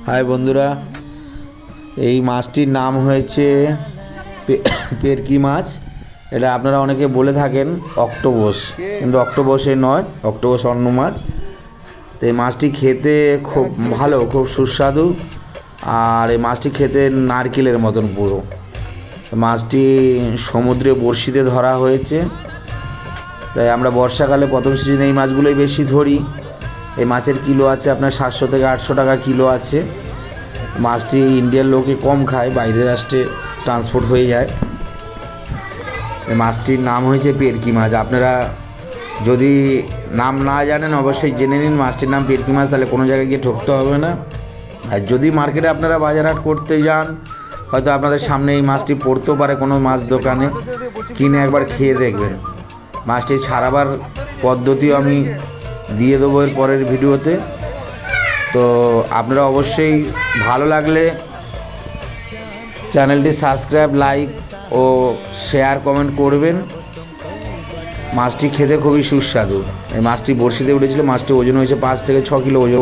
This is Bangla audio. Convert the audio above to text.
হাই বন্ধুরা, এই মাছটির নাম হয়েছে পেরকি মাছ। এটা আপনারা অনেকে বলে থাকেন অক্টোপাস, কিন্তু অক্টোপাসে নয়, অক্টোপাস অন্য মাছ। তো এই মাছটি খেতে খুব ভালো, খুব সুস্বাদু। আর এই মাছটি খেতে নারকেলের মতন পুরো। মাছটি সমুদ্রে বড়শিতে ধরা হয়েছে। তাই আমরা বর্ষাকালে প্রথম সিজনে এই মাছগুলোই বেশি ধরি। এই মাছের কিলো আছে আপনার 700 থেকে 800 টাকা কিলো আছে। মাছটি ইন্ডিয়ার লোকে কম খায়, বাইরের রাষ্ট্রে ট্রান্সপোর্ট হয়ে যায়। এই মাছটির নাম হয়েছে পেরকি মাছ। আপনারা যদি নাম না জানেন অবশ্যই জেনে নিন মাছটির নাম পেরকি মাছ, তাহলে কোনো জায়গায় গিয়ে ঠকতে হবে না। আর যদি মার্কেটে আপনারা বাজারহাট করতে যান, হয়তো আপনাদের সামনে এই মাছটি পড়তেও পারে কোনো মাছ দোকানে, কিনে একবার খেয়ে দেখবেন। মাছটি ছাড়াবার পদ্ধতিও আমি দিয়ে দেবো এর পরের ভিডিওতে। তো আপনারা অবশ্যই ভালো লাগলে চ্যানেলটি সাবস্ক্রাইব, লাইক ও শেয়ার, কমেন্ট করবেন। মাছটি খেতে খুবই সুস্বাদু। এই মাছটি বড়শিতে উঠেছিল। মাছটি ওজন হয়েছে 5 থেকে 6 কিলো ওজন।